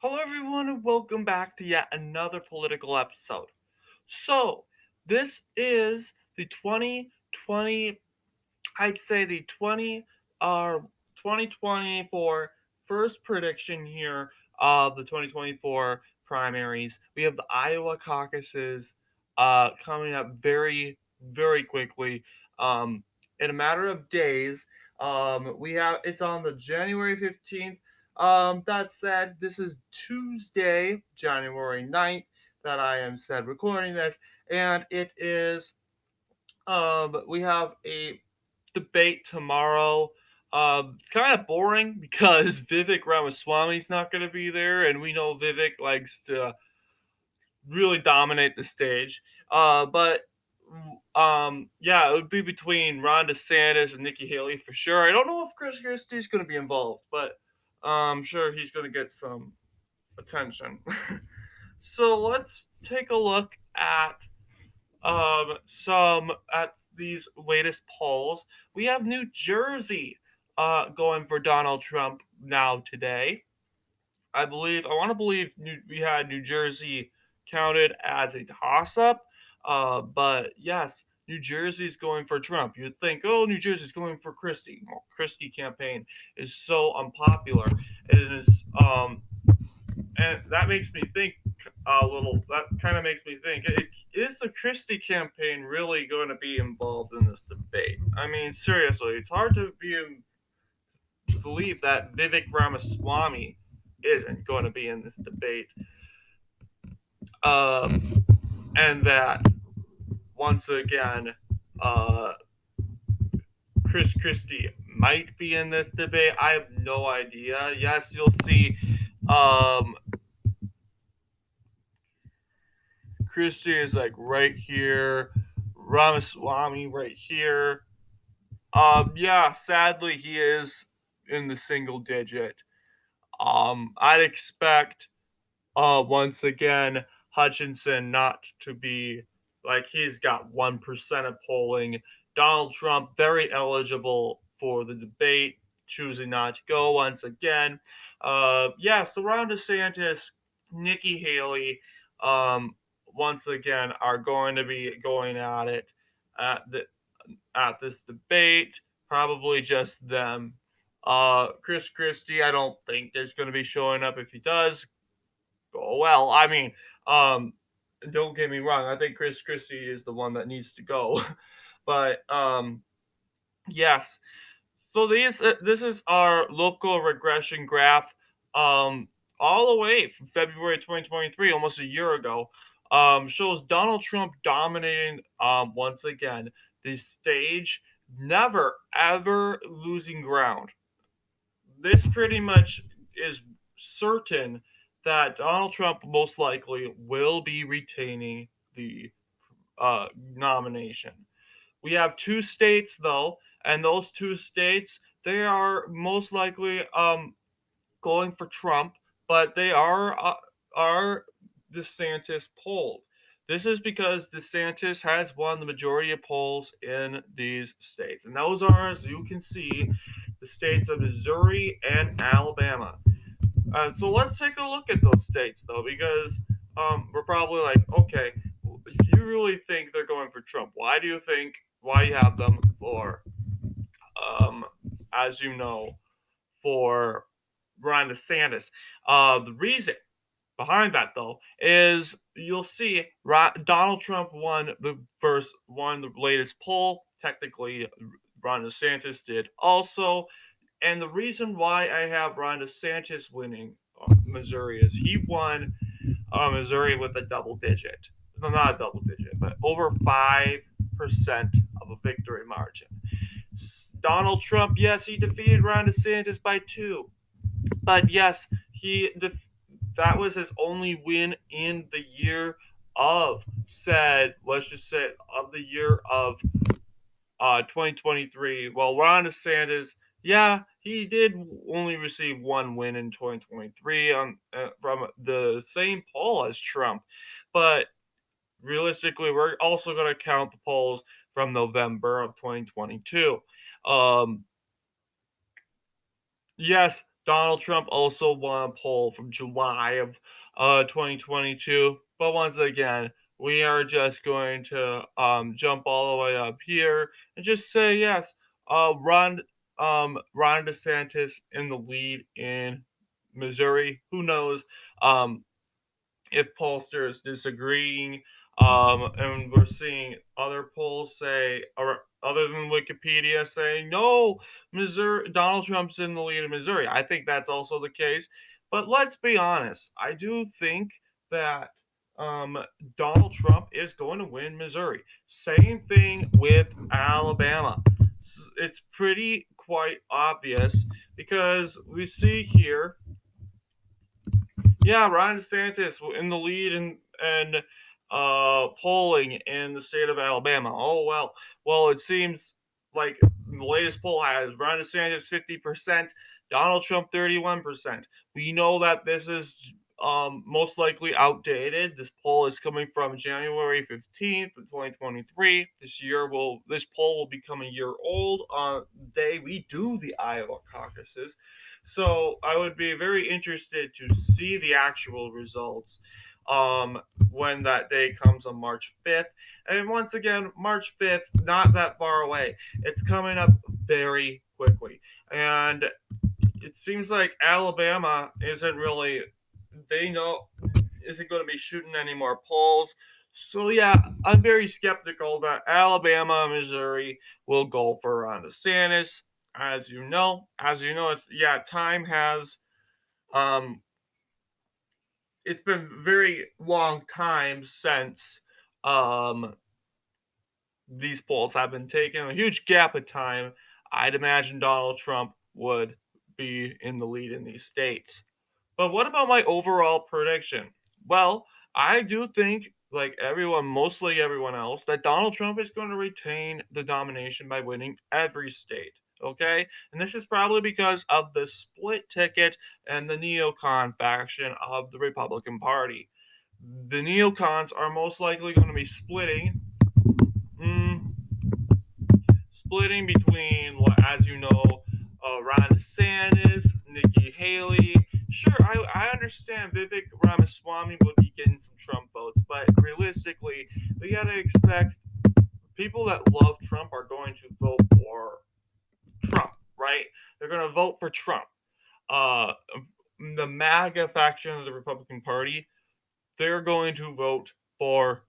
Hello, everyone, and welcome back to yet another political episode. So, this is the 2020, I'd say the 2024 first prediction here of the 2024 primaries. We have the Iowa caucuses coming up very quickly. Um, in a matter of days, we have it's on the January 15th. That said, this is Tuesday, January 9th, that I am said recording this, and it is we have a debate tomorrow. Kind of boring because Vivek Ramaswamy's not going to be there, and we know Vivek likes to really dominate the stage. But yeah, it would be between Ron DeSantis and Nikki Haley for sure. I don't know if Chris Christie's going to be involved, but I'm sure he's going to get some attention. So let's take a look at some at these latest polls. We have New Jersey going for Donald Trump now today. I want to believe we had New Jersey counted as a toss-up, but yes, New Jersey's going for Trump. You'd think, oh, New Jersey's going for Christie. Well, Christie campaign is so unpopular. It is and that makes me think a little. That kind of makes me think: is the Christie campaign really going to be involved in this debate? I mean, seriously, it's hard to believe that Vivek Ramaswamy isn't going to be in this debate, and that once again, uh, Chris Christie might be in this debate. I have no idea. Yes, you'll see. Um, Christie is like right here. Ramaswamy right here. Yeah, sadly he is in the single digit. I'd expect once again Hutchinson not to be like he's got 1% of polling. Donald Trump very eligible for the debate, choosing not to go once again. Yeah, so Ron DeSantis, Nikki Haley, um, once again are going to be going at it at the at this debate. Probably just them. Chris Christie, I don't think is going to be showing up. If he does, oh well. I mean, um, don't get me wrong. I think Chris Christie is the one that needs to go. But yes. So this is our local regression graph, um, all the way from February 2023, almost a year ago. Shows Donald Trump dominating once again the stage, never ever losing ground. This pretty much is certain that Donald Trump most likely will be retaining the nomination. We have two states though, and those two states they are most likely going for Trump, but they are DeSantis polled. This is because DeSantis has won the majority of polls in these states, and those are, as you can see, the states of Missouri and Alabama. So let's take a look at those states, though, because we're probably like, okay, if you really think they're going for Trump, why you have them for, um, as you know, for Ron DeSantis? The reason behind that, though, is you'll see Donald Trump won the latest poll. Technically, Ron DeSantis did also. And the reason why I have Ron DeSantis winning Missouri is he won Missouri with a double digit. No, not a double digit, but over 5% of a victory margin. Donald Trump, yes, he defeated Ron DeSantis by two. But yes, that was his only win in the year of said, let's just say, of the year of 2023. Well, Ron DeSantis, yeah, he did only receive one win in 2023 from the same poll as Trump. But realistically, we're also going to count the polls from November of 2022. Um, yes, Donald Trump also won a poll from July of 2022. But once again, we are just going to jump all the way up here and just say yes. Ron DeSantis in the lead in Missouri. Who knows? Um, if pollsters disagreeing. And we're seeing other polls say, or other than Wikipedia, saying no, Missouri, Donald Trump's in the lead in Missouri. I think that's also the case. But let's be honest, I do think that um, Donald Trump is going to win Missouri. Same thing with Alabama. It's pretty quite obvious because we see here, yeah, Ron DeSantis in the lead and polling in the state of Alabama. Oh well, it seems like the latest poll has Ron DeSantis 50%, Donald Trump 31%. We know that this is most likely outdated. This poll is coming from January 15th, 2023. This poll will become a year old on the day we do the Iowa caucuses. So I would be very interested to see the actual results um, when that day comes on March 5th. And once again, March 5th, not that far away. It's coming up very quickly. And it seems like Alabama isn't really, they know, isn't going to be shooting any more polls. So yeah, I'm very skeptical that Alabama, Missouri will go for Ron DeSantis. As you know, time has um, it's been very long time since um these polls have been taken. A huge gap of time. I'd imagine Donald Trump would be in the lead in these states. But what about my overall prediction? Well, I do think, like everyone, mostly everyone else, that Donald Trump is going to retain the domination by winning every state. Okay? And this is probably because of the split ticket and the neocon faction of the Republican Party. The neocons are most likely going to be mm, splitting between, as you know, Ron DeSantis, Nikki Haley. Sure, I understand Vivek Ramaswamy would be getting some Trump votes, but realistically, we gotta expect people that love Trump are going to vote for Trump, right? They're gonna vote for Trump. Uh, the MAGA faction of the Republican Party, they're going to vote for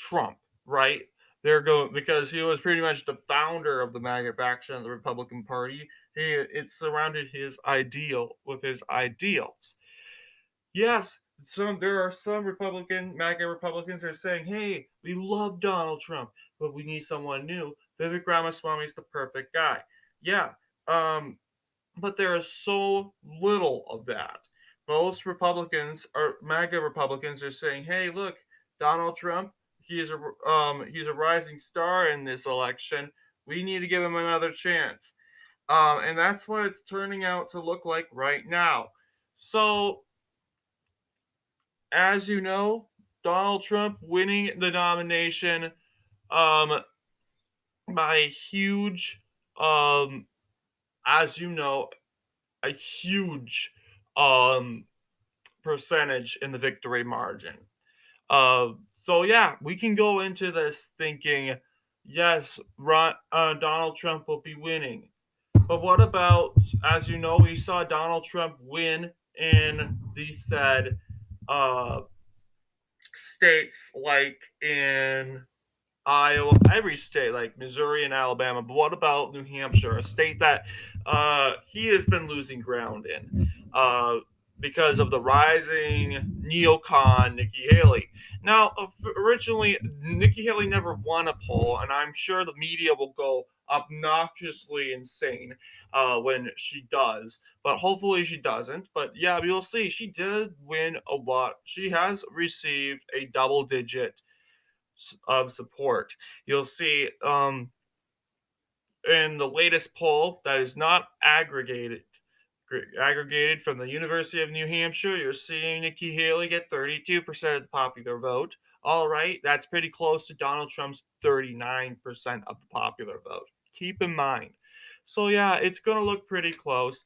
Trump, right? They're going because he was pretty much the founder of the MAGA faction of the Republican Party. It surrounded his ideal with his ideals. Yes, there are some MAGA Republicans that are saying, "Hey, we love Donald Trump, but we need someone new. Vivek Ramaswamy is the perfect guy." Yeah, but there is so little of that. Most Republicans or MAGA Republicans are saying, "Hey, look, Donald Trump, he's a rising star in this election. We need to give him another chance." And that's what it's turning out to look like right now. So, as you know, Donald Trump winning the nomination um, by a huge, um, as you know, a huge um, percentage in the victory margin. Uh, so yeah, we can go into this thinking, yes, Donald Trump will be winning. But what about, as you know, we saw Donald Trump win in the said uh, states like in Iowa, every state like Missouri and Alabama. But what about New Hampshire, a state that he has been losing ground in because of the rising neocon Nikki Haley? Now, originally, Nikki Haley never won a poll, and I'm sure the media will go obnoxiously insane when she does. But hopefully she doesn't. But yeah, we'll see. She did win a lot. She has received a double digit of support. You'll see in the latest poll that is not aggregated from the University of New Hampshire, you're seeing Nikki Haley get 32% of the popular vote. All right, that's pretty close to Donald Trump's 39% of the popular vote. Keep in mind. So yeah, it's going to look pretty close.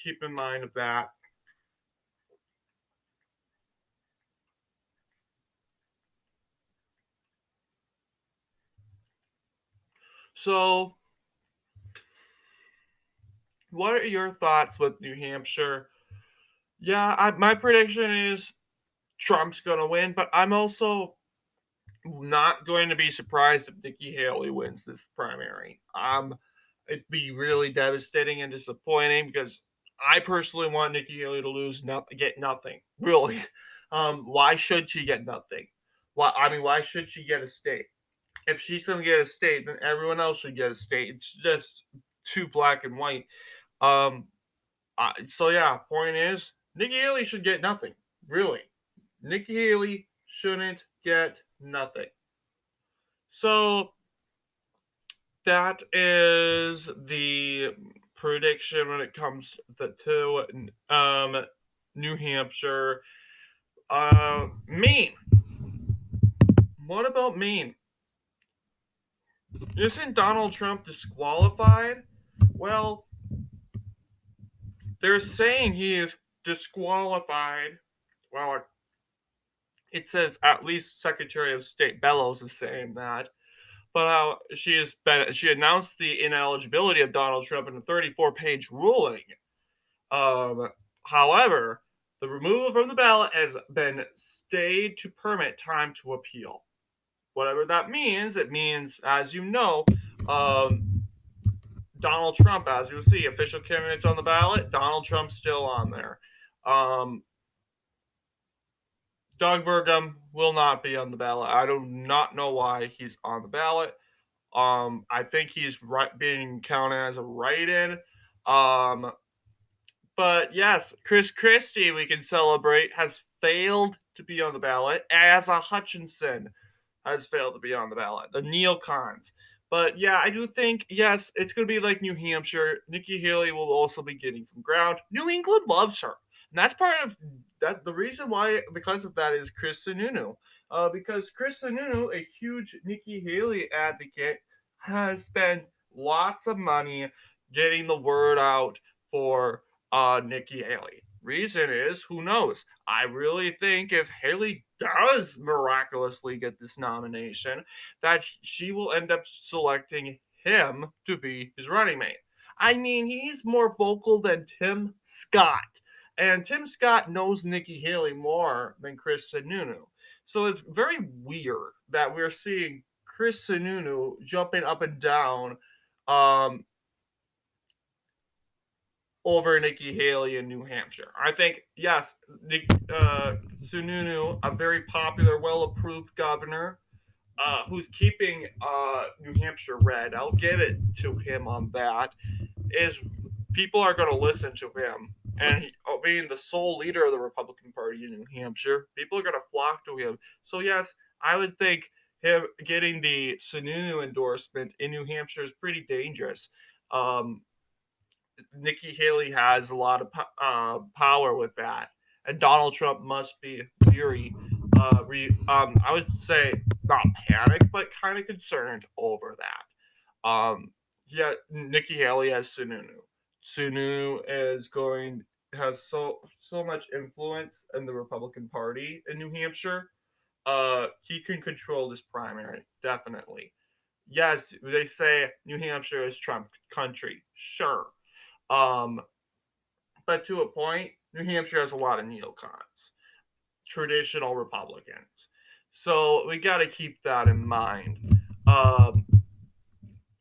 Keep in mind of that. So, what are your thoughts with New Hampshire? Yeah, my prediction is Trump's going to win, but I'm also not going to be surprised if Nikki Haley wins this primary. It'd be really devastating and disappointing because I personally want Nikki Haley to lose, get nothing. Really, why should she get nothing? Why? I mean, why should she get a state? If she's going to get a state, then everyone else should get a state. It's just too black and white. Um, so yeah, point is, Nikki Haley should get nothing. Really, Nikki Haley shouldn't get nothing. So that is the prediction when it comes to New Hampshire. Maine. What about Maine? Isn't Donald Trump disqualified? Well, they're saying he is disqualified. Well, it says at least Secretary of State Bellows is saying that. But she announced the ineligibility of Donald Trump in a 34-page ruling. Um, However, the removal from the ballot has been stayed to permit time to appeal. Whatever that means, it means, as you know, um, Donald Trump, as you see, official candidates on the ballot, Donald Trump's still on there. Um, Doug Burgum will not be on the ballot. I do not know why he's on the ballot. I think he's being counted as a write-in. Um, but yes, Chris Christie, we can celebrate, has failed to be on the ballot, as a Hutchinson has failed to be on the ballot, the neocons. But yeah, I do think, yes, it's going to be like New Hampshire. Nikki Haley will also be getting some ground. New England loves her. And that's part of that. The reason why, because of that, is Chris Sununu. Because Chris Sununu, a huge Nikki Haley advocate, has spent lots of money getting the word out for Nikki Haley. Reason is, who knows? I really think if Haley does miraculously get this nomination, that she will end up selecting him to be his running mate. I mean, he's more vocal than Tim Scott. And Tim Scott knows Nikki Haley more than Chris Sununu. So it's very weird that we're seeing Chris Sununu jumping up and down um, over Nikki Haley in New Hampshire. I think, yes, Sununu, a very popular, well approved governor, who's keeping New Hampshire red, I'll give it to him on that, is people are going to listen to him. And being the sole leader of the Republican Party in New Hampshire, people are going to flock to him. So, yes, I would think him getting the Sununu endorsement in New Hampshire is pretty dangerous. Um, Nikki Haley has a lot of power with that, and Donald Trump must be very, I would say not panicked, but kind of concerned over that. Yeah, Nikki Haley has Sununu. Sununu is going has so much influence in the Republican Party in New Hampshire. He can control this primary definitely. Yes, they say New Hampshire is Trump country. Sure, um, but to a point, New Hampshire has a lot of neocons, traditional Republicans. So we got to keep that in mind. Um,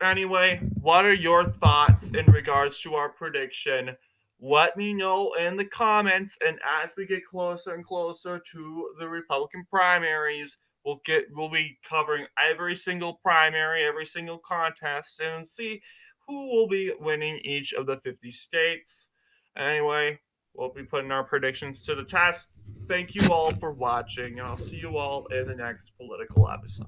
anyway, what are your thoughts in regards to our prediction? Let me know in the comments. And as we get closer and closer to the Republican primaries, we'll be covering every single primary, every single contest, and see who will be winning each of the 50 states. Anyway, we'll be putting our predictions to the test. Thank you all for watching, and I'll see you all in the next political episode.